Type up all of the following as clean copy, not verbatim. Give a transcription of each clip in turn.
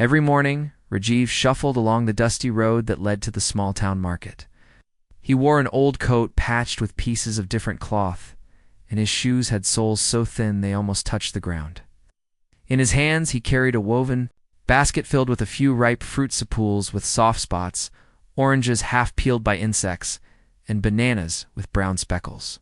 Every morning, Rajiv shuffled along the dusty road that led to the small-town market. He wore an old coat patched with pieces of different cloth, and his shoes had soles so thin they almost touched the ground. In his hands he carried a woven basket filled with a few ripe fruit sapools with soft spots, oranges half peeled by insects, and bananas with brown speckles.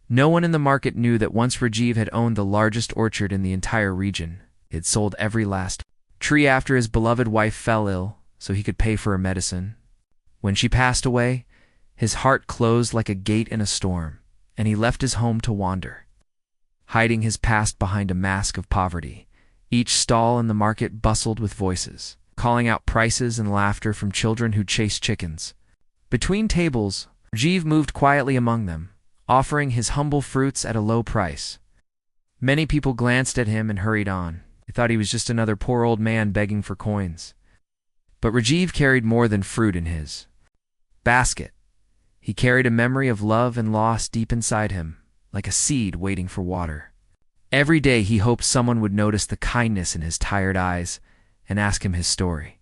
No one in the market knew that once Rajiv had owned the largest orchard in the entire region. He had sold every last tree after his beloved wife fell ill, so he could pay for her medicine. When she passed away, his heart closed like a gate in a storm, and he left his home to wander, hiding his past behind a mask of poverty. Each stall in the market bustled with voices, calling out prices and laughter from children who chased chickens. Between tables, Rajiv moved quietly among them, offering his humble fruits at a low price. Many people glanced at him and hurried on. They thought he was just another poor old man begging for coins. But Rajiv carried more than fruit in his basket. He carried a memory of love and loss deep inside him, like a seed waiting for water. Every day he hoped someone would notice the kindness in his tired eyes and ask him his story.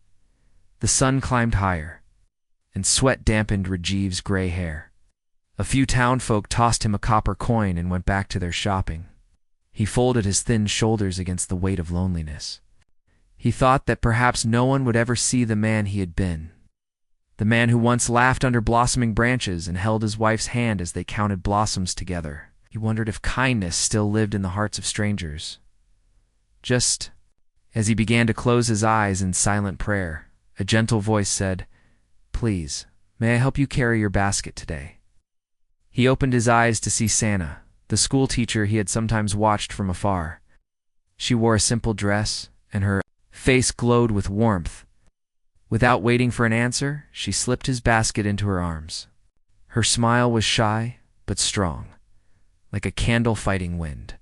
The sun climbed higher, and sweat dampened Rajiv's gray hair. A few townfolk tossed him a copper coin and went back to their shopping. He folded his thin shoulders against the weight of loneliness. He thought that perhaps no one would ever see the man he had been. The man who once laughed under blossoming branches and held his wife's hand as they counted blossoms together. He wondered if kindness still lived in the hearts of strangers. Just as he began to close his eyes in silent prayer, a gentle voice said, "Please, may I help you carry your basket today?" He opened his eyes to see Santa, the school teacher he had sometimes watched from afar. She wore a simple dress, and her face glowed with warmth. Without waiting for an answer, she slipped his basket into her arms. Her smile was shy, but strong, like a candle fighting wind.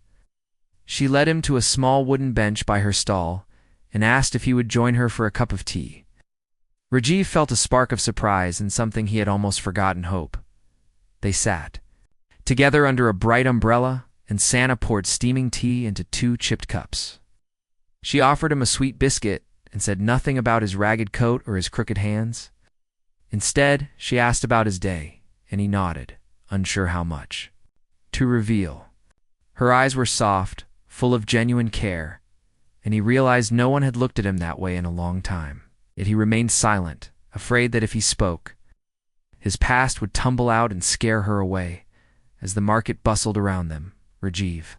She led him to a small wooden bench by her stall and asked if he would join her for a cup of tea. Rajiv felt a spark of surprise and something he had almost forgotten hope. They sat together under a bright umbrella, and Santa poured steaming tea into 2 chipped cups. She offered him a sweet biscuit and said nothing about his ragged coat or his crooked hands. Instead, she asked about his day, and he nodded, unsure how much to reveal. Her eyes were soft, full of genuine care, and he realized no one had looked at him that way in a long time. Yet he remained silent, afraid that if he spoke, his past would tumble out and scare her away. As the market bustled around them, Rajiv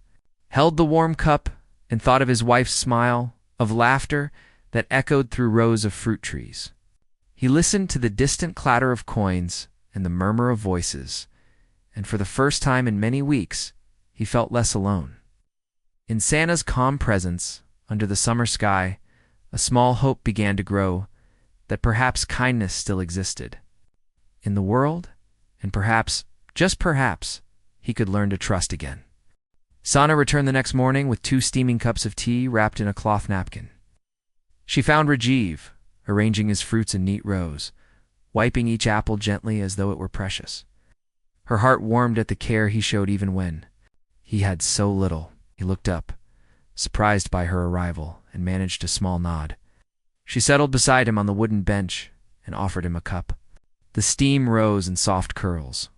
held the warm cup and thought of his wife's smile, of laughter that echoed through rows of fruit trees. He listened to the distant clatter of coins and the murmur of voices, and for the first time in many weeks, he felt less alone. In Santa's calm presence, under the summer sky, a small hope began to grow that perhaps kindness still existed in the world, and perhaps, just perhaps, he could learn to trust again. Sana returned the next morning with 2 steaming cups of tea wrapped in a cloth napkin. She found Rajiv, arranging his fruits in neat rows, wiping each apple gently as though it were precious. Her heart warmed at the care he showed even when he had so little. He looked up, surprised by her arrival, and managed a small nod. She settled beside him on the wooden bench and offered him a cup. The steam rose in soft curls.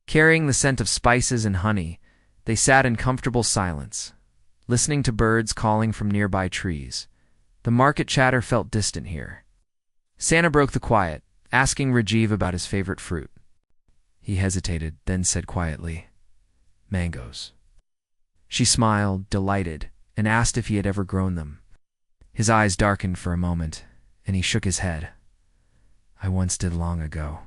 Carrying the scent of spices and honey, they sat in comfortable silence, listening to birds calling from nearby trees. The market chatter felt distant here. Santa broke the quiet, asking Rajiv about his favorite fruit. He hesitated, then said quietly, "Mangoes." She smiled, delighted, and asked if he had ever grown them. His eyes darkened for a moment, and he shook his head. "I once did long ago."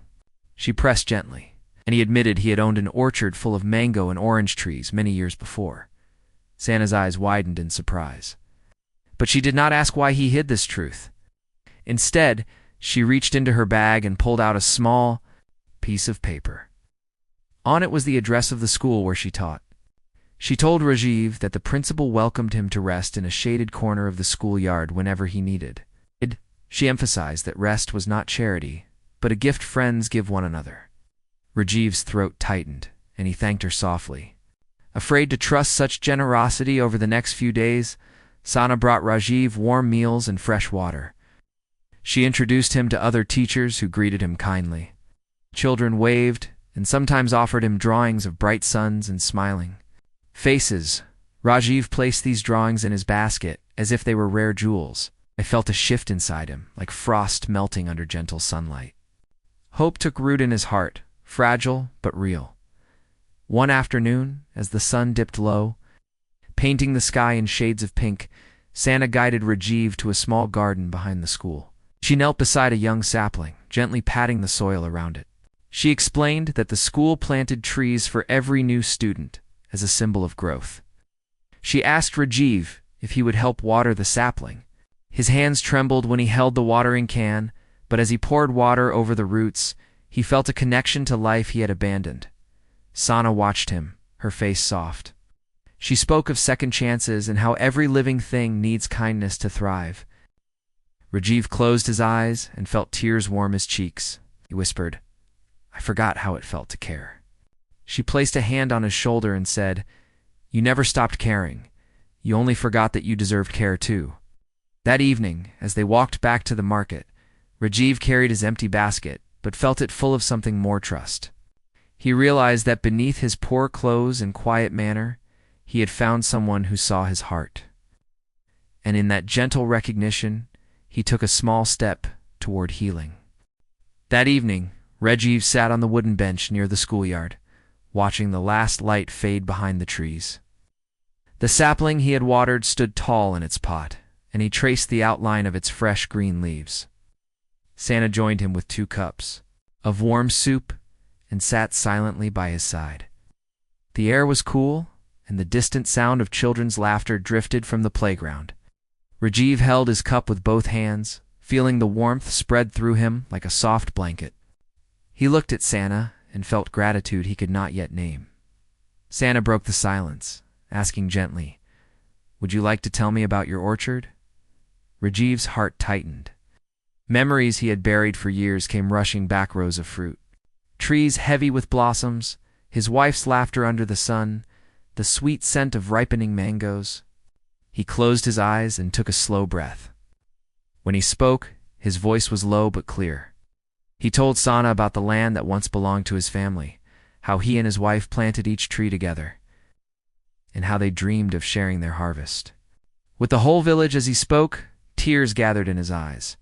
She pressed gently, and he admitted he had owned an orchard full of mango and orange trees many years before. Santa's eyes widened in surprise. But she did not ask why he hid this truth. Instead, she reached into her bag and pulled out a small piece of paper. On it was the address of the school where she taught. She told Rajiv that the principal welcomed him to rest in a shaded corner of the schoolyard whenever he needed. She emphasized that rest was not charity, but a gift friends give one another. Rajiv's throat tightened, and he thanked her softly. Afraid to trust such generosity over the next few days, Sana brought Rajiv warm meals and fresh water. She introduced him to other teachers who greeted him kindly. Children waved and sometimes offered him drawings of bright suns and smiling faces. Rajiv placed these drawings in his basket as if they were rare jewels. I felt a shift inside him, like frost melting under gentle sunlight. Hope took root in his heart, fragile but real. One afternoon, as the sun dipped low, painting the sky in shades of pink, Sana guided Rajiv to a small garden behind the school. She knelt beside a young sapling, gently patting the soil around it. She explained that the school planted trees for every new student as a symbol of growth. She asked Rajiv if he would help water the sapling. His hands trembled when he held the watering can, but as he poured water over the roots, he felt a connection to life he had abandoned. Sana watched him, her face soft. She spoke of second chances and how every living thing needs kindness to thrive. Rajiv closed his eyes and felt tears warm his cheeks. He whispered, "I forgot how it felt to care." She placed a hand on his shoulder and said, "You never stopped caring. You only forgot that you deserved care too." That evening, as they walked back to the market, Rajiv carried his empty basket, but felt it full of something more: trust. He realized that beneath his poor clothes and quiet manner, he had found someone who saw his heart. And in that gentle recognition, he took a small step toward healing. That evening, Rajiv sat on the wooden bench near the schoolyard, watching the last light fade behind the trees. The sapling he had watered stood tall in its pot, and he traced the outline of its fresh green leaves. Sana joined him with 2 cups of warm soup and sat silently by his side. The air was cool, and the distant sound of children's laughter drifted from the playground. Rajiv held his cup with both hands, feeling the warmth spread through him like a soft blanket. He looked at Sana and felt gratitude he could not yet name. Sana broke the silence, asking gently, "Would you like to tell me about your orchard?" Rajiv's heart tightened. Memories he had buried for years came rushing back, rows of fruit. Trees heavy with blossoms, his wife's laughter under the sun, the sweet scent of ripening mangoes. He closed his eyes and took a slow breath. When he spoke, his voice was low but clear. He told Sana about the land that once belonged to his family, how he and his wife planted each tree together, and how they dreamed of sharing their harvest. With the whole village as he spoke, tears gathered in his eyes.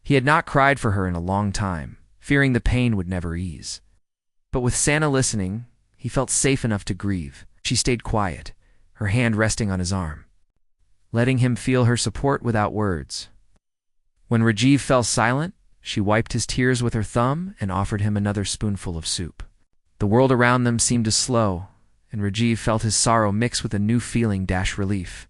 He had not cried for her in a long time, fearing the pain would never ease. But with Sana listening, he felt safe enough to grieve. She stayed quiet, her hand resting on his arm, letting him feel her support without words. When Rajiv fell silent, she wiped his tears with her thumb and offered him another spoonful of soup. The world around them seemed to slow, and Rajiv felt his sorrow mix with a new feeling: relief.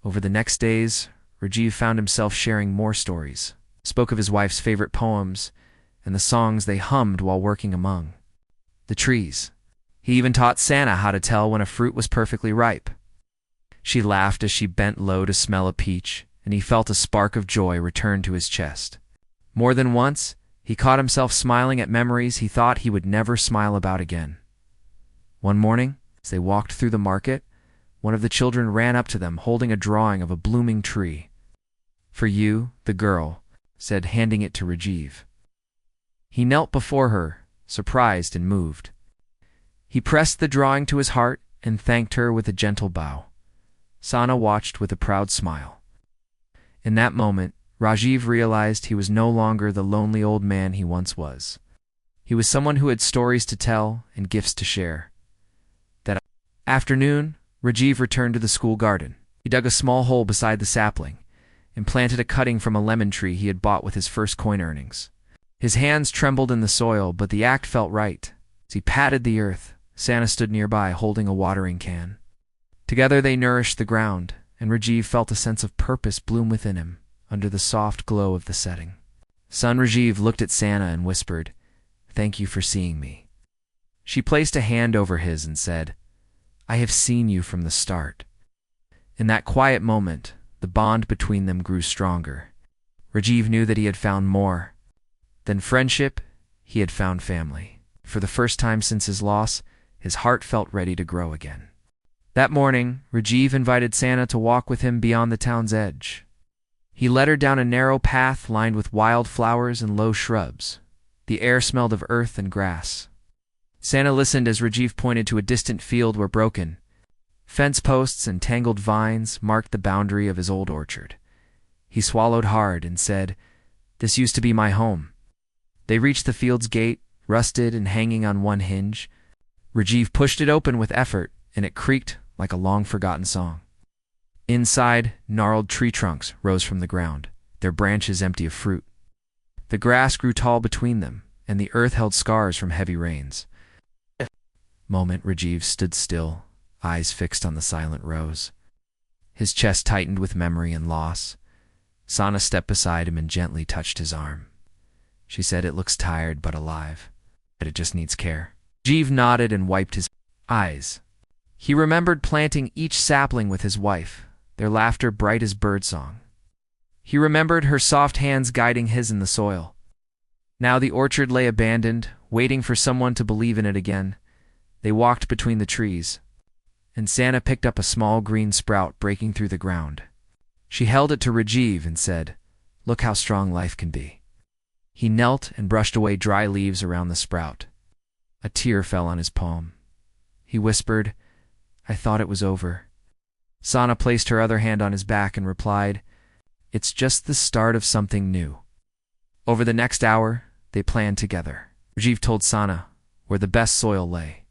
Over the next days, Rajiv found himself sharing more stories, spoke of his wife's favorite poems, and the songs they hummed while working among the trees. He even taught Sana how to tell when a fruit was perfectly ripe. She laughed as she bent low to smell a peach, and he felt a spark of joy return to his chest. More than once, he caught himself smiling at memories he thought he would never smile about again. One morning, as they walked through the market, one of the children ran up to them holding a drawing of a blooming tree. "For you, the girl," said, handing it to Rajiv. He knelt before her, surprised and moved. He pressed the drawing to his heart and thanked her with a gentle bow. Sana watched with a proud smile. In that moment, Rajiv realized he was no longer the lonely old man he once was. He was someone who had stories to tell and gifts to share. That afternoon, Rajiv returned to the school garden. He dug a small hole beside the sapling and planted a cutting from a lemon tree he had bought with his first coin earnings. His hands trembled in the soil, but the act felt right. As he patted the earth, Sana stood nearby holding a watering can. Together they nourished the ground, and Rajiv felt a sense of purpose bloom within him under the soft glow of the setting. Son Rajiv looked at Sana and whispered, "Thank you for seeing me." She placed a hand over his and said, "I have seen you from the start." In that quiet moment, the bond between them grew stronger. Rajiv knew that he had found more than friendship. He had found family. For the first time since his loss, his heart felt ready to grow again. That morning, Rajiv invited Santa to walk with him beyond the town's edge. He led her down a narrow path lined with wild flowers and low shrubs. The air smelled of earth and grass. Santa listened as Rajiv pointed to a distant field where broken fence posts and tangled vines marked the boundary of his old orchard. He swallowed hard and said, "This used to be my home." They reached the field's gate, rusted and hanging on one hinge. Rajiv pushed it open with effort, and it creaked like a long-forgotten song. Inside, gnarled tree trunks rose from the ground, their branches empty of fruit. The grass grew tall between them, and the earth held scars from heavy rains. Moment, Rajiv stood still, eyes fixed on the silent rose. His chest tightened with memory and loss. Sana stepped beside him and gently touched his arm. She said, "It looks tired but alive, but it just needs care." Rajiv nodded and wiped his eyes. He remembered planting each sapling with his wife, their laughter bright as birdsong. He remembered her soft hands guiding his in the soil. Now the orchard lay abandoned, waiting for someone to believe in it again. They walked between the trees, and Santa picked up a small green sprout breaking through the ground. She held it to Rajiv and said, "Look how strong life can be." He knelt and brushed away dry leaves around the sprout. A tear fell on his palm. He whispered, "I thought it was over." Sana placed her other hand on his back and replied, "It's just the start of something new." Over the next hour, they planned together. Rajiv told Sana where the best soil lay,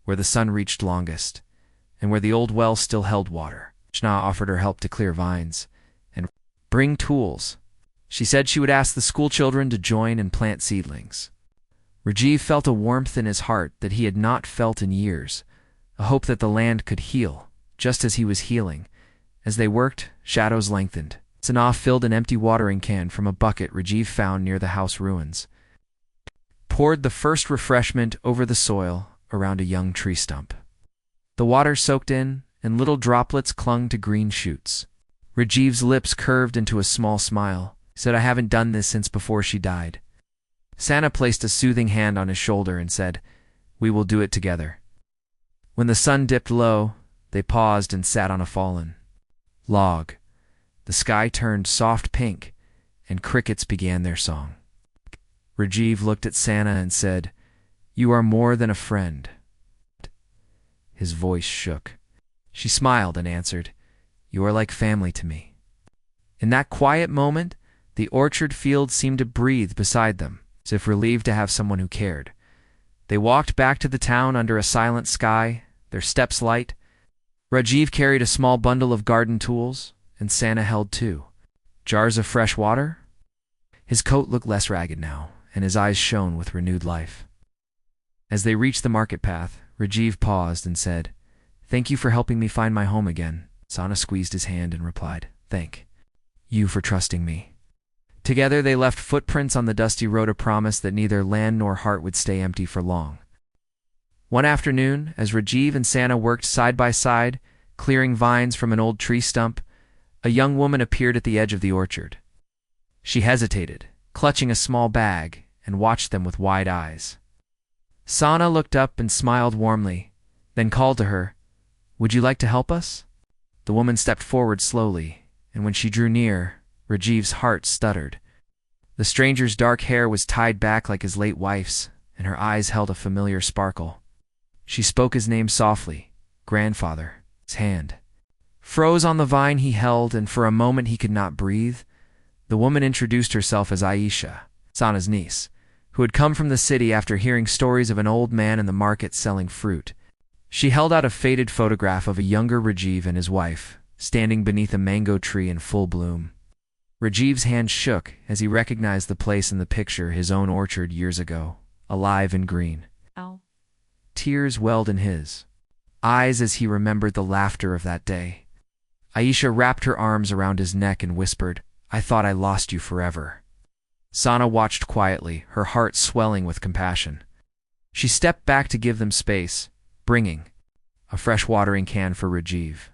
where the sun reached longest, and where the old well still held water. Shna offered her help to clear vines and bring tools. She said she would ask the school children to join and plant seedlings. Rajiv felt a warmth in his heart that he had not felt in years, a hope that the land could heal, just as he was healing. As they worked, shadows lengthened. Sana filled an empty watering can from a bucket Rajiv found near the house ruins, poured the first refreshment over the soil around a young tree stump. The water soaked in, and little droplets clung to green shoots. Rajiv's lips curved into a small smile. He said, "I haven't done this since before she died." Santa placed a soothing hand on his shoulder and said, "We will do it together." When the sun dipped low, they paused and sat on a fallen log. The sky turned soft pink, and crickets began their song. Rajiv looked at Santa and said, "You are more than a friend." His voice shook. She smiled and answered, "You are like family to me." In that quiet moment, the orchard field seemed to breathe beside them, as if relieved to have someone who cared. They walked back to the town under a silent sky, their steps light. Rajiv carried a small bundle of garden tools, and Santa held two. Jars of fresh water? His coat looked less ragged now, and his eyes shone with renewed life. As they reached the market path, Rajiv paused and said, "Thank you for helping me find my home again." Sana squeezed his hand and replied, "Thank you for trusting me." Together they left footprints on the dusty road, a promise that neither land nor heart would stay empty for long. One afternoon, as Rajiv and Santa worked side by side, clearing vines from an old tree stump, a young woman appeared at the edge of the orchard. She hesitated, clutching a small bag, and watched them with wide eyes. Sana looked up and smiled warmly, then called to her, "Would you like to help us?" The woman stepped forward slowly, and when she drew near, Rajiv's heart stuttered. The stranger's dark hair was tied back like his late wife's, and her eyes held a familiar sparkle. She spoke his name softly, "Grandfather." His hand froze on the vine he held, and for a moment he could not breathe. The woman introduced herself as Aisha, Sana's niece, who had come from the city after hearing stories of an old man in the market selling fruit. She held out a faded photograph of a younger Rajiv and his wife, standing beneath a mango tree in full bloom. Rajiv's hand shook as he recognized the place in the picture, his own orchard years ago, alive and green. Ow. Tears welled in his eyes as he remembered the laughter of that day. Aisha wrapped her arms around his neck and whispered, "I thought I lost you forever." Sana watched quietly, her heart swelling with compassion. She stepped back to give them space, bringing a fresh watering can for Rajiv.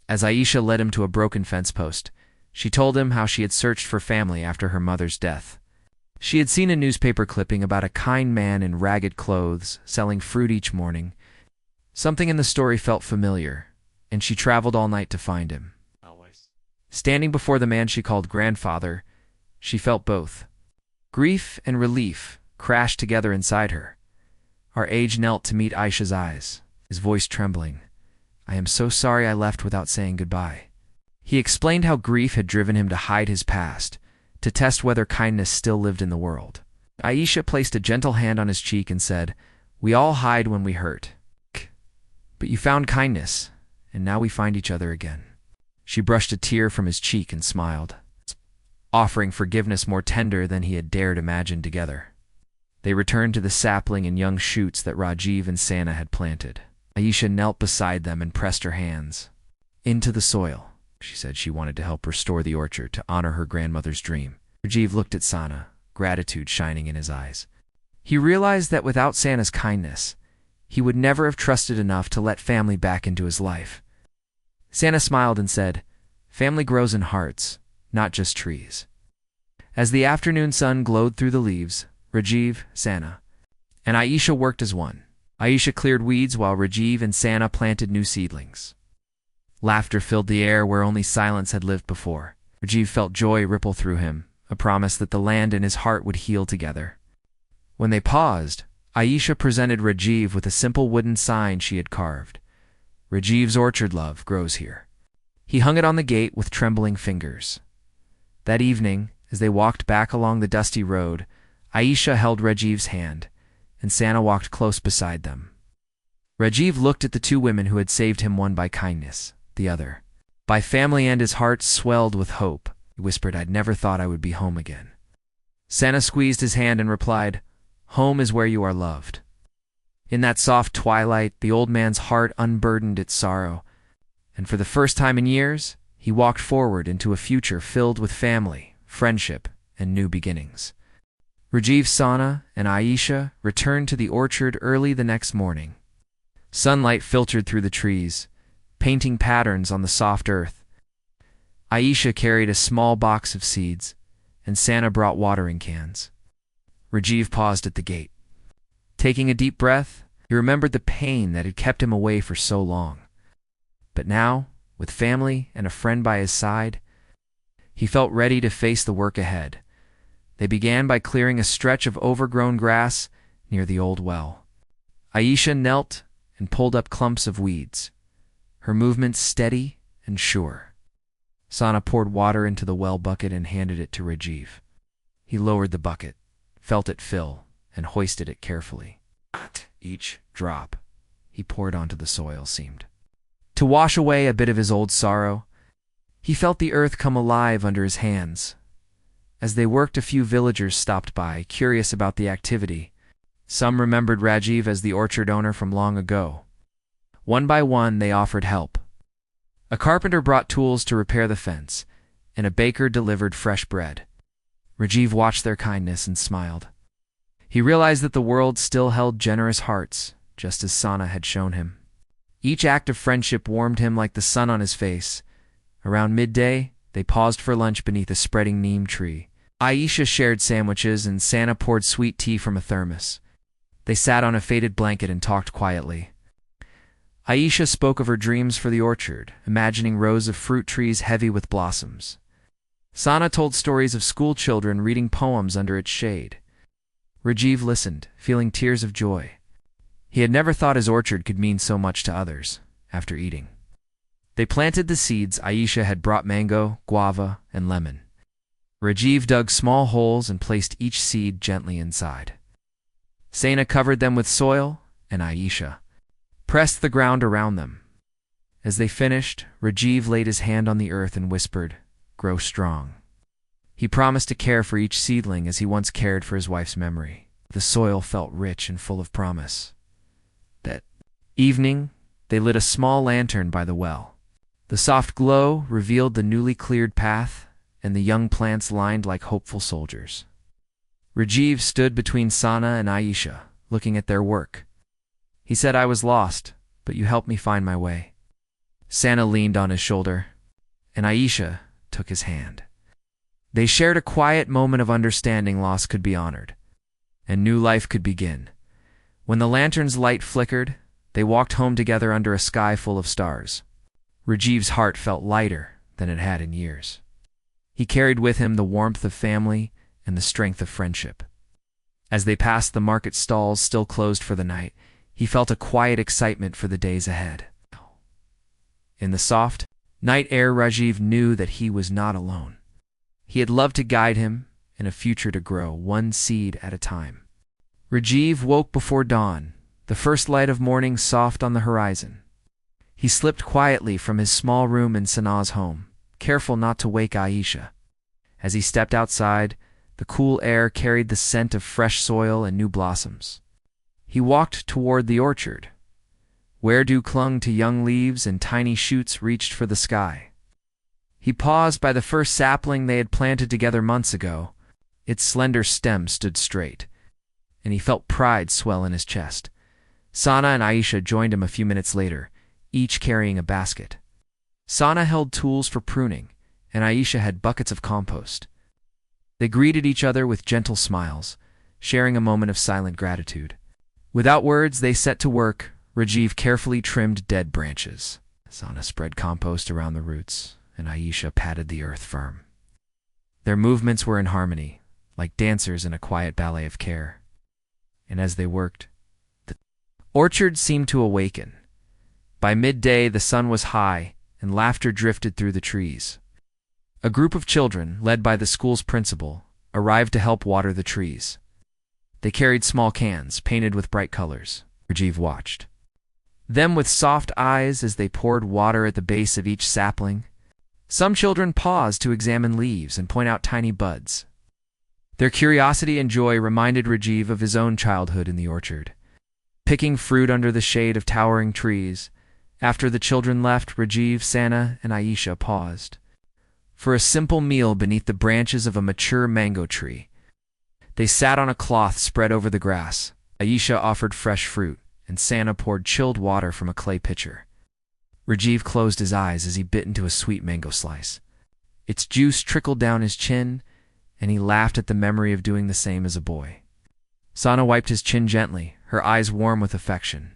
As Aisha led him to a broken fence post, she told him how she had searched for family after her mother's death. She had seen a newspaper clipping about a kind man in ragged clothes selling fruit each morning. Something in the story felt familiar, and she traveled all night to find him. Standing before the man she called grandfather, she felt both. Grief and relief crashed together inside her. Our age knelt to meet Aisha's eyes, his voice trembling. "I am so sorry I left without saying goodbye." He explained how grief had driven him to hide his past, to test whether kindness still lived in the world. Aisha placed a gentle hand on his cheek and said, "We all hide when we hurt. But you found kindness, and now we find each other again." She brushed a tear from his cheek and smiled, offering forgiveness more tender than he had dared imagine together. They returned to the sapling and young shoots that Rajiv and Sana had planted. Aisha knelt beside them and pressed her hands into the soil. She said she wanted to help restore the orchard to honor her grandmother's dream. Rajiv looked at Sana, gratitude shining in his eyes. He realized that without Sana's kindness, he would never have trusted enough to let family back into his life. Sana smiled and said, "Family grows in hearts, not just trees." As the afternoon sun glowed through the leaves, Rajiv, Sana, and Aisha worked as one. Aisha cleared weeds while Rajiv and Sana planted new seedlings. Laughter filled the air where only silence had lived before. Rajiv felt joy ripple through him, a promise that the land and his heart would heal together. When they paused, Aisha presented Rajiv with a simple wooden sign she had carved. "Rajiv's orchard love grows here." He hung it on the gate with trembling fingers. That evening, as they walked back along the dusty road, Aisha held Rajiv's hand, and Sana walked close beside them. Rajiv looked at the two women who had saved him, one by kindness, the other by family, and his heart swelled with hope. He whispered, "I'd never thought I would be home again." Sana squeezed his hand and replied, "Home is where you are loved." In that soft twilight, the old man's heart unburdened its sorrow, and for the first time in years, he walked forward into a future filled with family, friendship, and new beginnings. Rajiv, Sana, and Aisha returned to the orchard early the next morning. Sunlight filtered through the trees, painting patterns on the soft earth. Aisha carried a small box of seeds, and Sana brought watering cans. Rajiv paused at the gate. Taking a deep breath, he remembered the pain that had kept him away for so long. But now, with family and a friend by his side, he felt ready to face the work ahead. They began by clearing a stretch of overgrown grass near the old well. Aisha knelt and pulled up clumps of weeds, her movements steady and sure. Sana poured water into the well bucket and handed it to Rajiv. He lowered the bucket, felt it fill, and hoisted it carefully. Each drop he poured onto the soil seemed to wash away a bit of his old sorrow. He felt the earth come alive under his hands. As they worked, a few villagers stopped by, curious about the activity. Some remembered Rajiv as the orchard owner from long ago. One by one, they offered help. A carpenter brought tools to repair the fence, and a baker delivered fresh bread. Rajiv watched their kindness and smiled. He realized that the world still held generous hearts, just as Sana had shown him. Each act of friendship warmed him like the sun on his face. Around midday, they paused for lunch beneath a spreading neem tree. Aisha shared sandwiches, and Sana poured sweet tea from a thermos. They sat on a faded blanket and talked quietly. Aisha spoke of her dreams for the orchard, imagining rows of fruit trees heavy with blossoms. Sana told stories of school children reading poems under its shade. Rajiv listened, feeling tears of joy. He had never thought his orchard could mean so much to others after eating. They planted the seeds Aisha had brought: mango, guava, and lemon. Rajiv dug small holes and placed each seed gently inside. Sana covered them with soil, and Aisha pressed the ground around them. As they finished, Rajiv laid his hand on the earth and whispered, "Grow strong." He promised to care for each seedling as he once cared for his wife's memory. The soil felt rich and full of promise. That evening, they lit a small lantern by the well. The soft glow revealed the newly cleared path, and the young plants lined like hopeful soldiers. Rajiv stood between Sana and Aisha, looking at their work. He said, "I was lost, but you helped me find my way." Sana leaned on his shoulder, and Aisha took his hand. They shared a quiet moment of understanding. Loss could be honored, and new life could begin. When the lantern's light flickered, They walked home together under a sky full of stars. Rajiv's heart felt lighter than it had in years. He carried with him the warmth of family and the strength of friendship. As they passed the market stalls still closed for the night, he felt a quiet excitement for the days ahead. In the soft night air, Rajiv knew that he was not alone. He had love to guide him and a future to grow, one seed at a time. Rajiv woke before dawn, the first light of morning soft on the horizon. He slipped quietly from his small room in Sanaa's home, careful not to wake Aisha. As he stepped outside, the cool air carried the scent of fresh soil and new blossoms. He walked toward the orchard, where dew clung to young leaves and tiny shoots reached for the sky. He paused by the first sapling they had planted together months ago. Its slender stem stood straight, and he felt pride swell in his chest. Sana and Aisha joined him a few minutes later, each carrying a basket. Sana held tools for pruning, and Aisha had buckets of compost. They greeted each other with gentle smiles, sharing a moment of silent gratitude. Without words, they set to work. Rajiv carefully trimmed dead branches. Sana spread compost around the roots, and Aisha patted the earth firm. Their movements were in harmony, like dancers in a quiet ballet of care. And as they worked, the orchard seemed to awaken. By midday, the sun was high, and laughter drifted through the trees. A group of children, led by the school's principal, arrived to help water the trees. They carried small cans, painted with bright colors. Rajiv watched them with soft eyes as they poured water at the base of each sapling. Some children paused to examine leaves and point out tiny buds. Their curiosity and joy reminded Rajiv of his own childhood in the orchard, picking fruit under the shade of towering trees. After the children left, Rajiv, Sana, and Aisha paused for a simple meal beneath the branches of a mature mango tree. They sat on a cloth spread over the grass. Aisha offered fresh fruit, and Sana poured chilled water from a clay pitcher. Rajiv closed his eyes as he bit into a sweet mango slice. Its juice trickled down his chin, and he laughed at the memory of doing the same as a boy. Sana wiped his chin gently, her eyes warm with affection.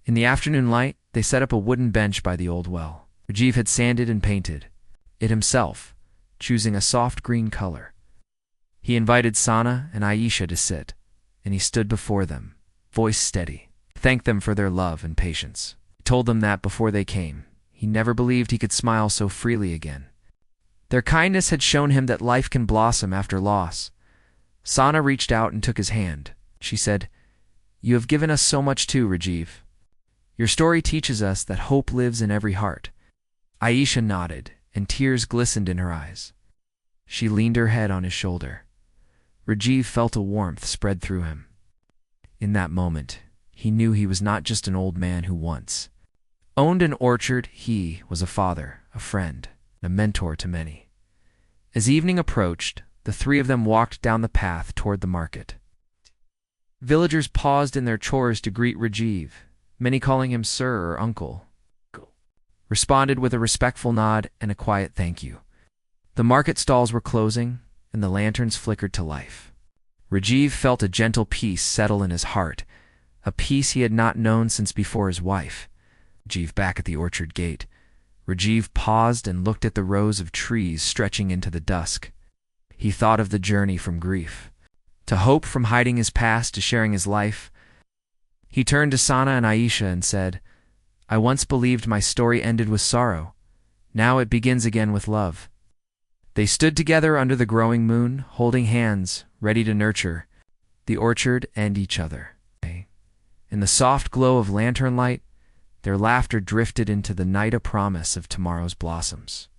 In the afternoon light, they set up a wooden bench by the old well. Rajiv had sanded and painted it himself, choosing a soft green color. He invited Sana and Aisha to sit, and he stood before them, voice steady. Thanked them for their love and patience. He told them that before they came, he never believed he could smile so freely again. Their kindness had shown him that life can blossom after loss. Sana reached out and took his hand. She said, "You have given us so much too, Rajiv. Your story teaches us that hope lives in every heart." Aisha nodded, and tears glistened in her eyes. She leaned her head on his shoulder. Rajiv felt a warmth spread through him. In that moment, he knew he was not just an old man who once owned an orchard. He was a father, a friend, a mentor to many. As evening approached, the three of them walked down the path toward the market. Villagers paused in their chores to greet Rajiv, many calling him sir or uncle. Responded with a respectful nod and a quiet thank you. The market stalls were closing, and the lanterns flickered to life. Rajiv felt a gentle peace settle in his heart, a peace he had not known since before his wife. Rajiv back at the orchard gate. Rajiv paused and looked at the rows of trees stretching into the dusk. He thought of the journey from grief to hope, from hiding his past to sharing his life. He turned to Sana and Aisha and said, "I once believed my story ended with sorrow. Now it begins again with love." They stood together under the growing moon, holding hands, ready to nurture the orchard and each other. In the soft glow of lantern light, their laughter drifted into the night, a promise of tomorrow's blossoms.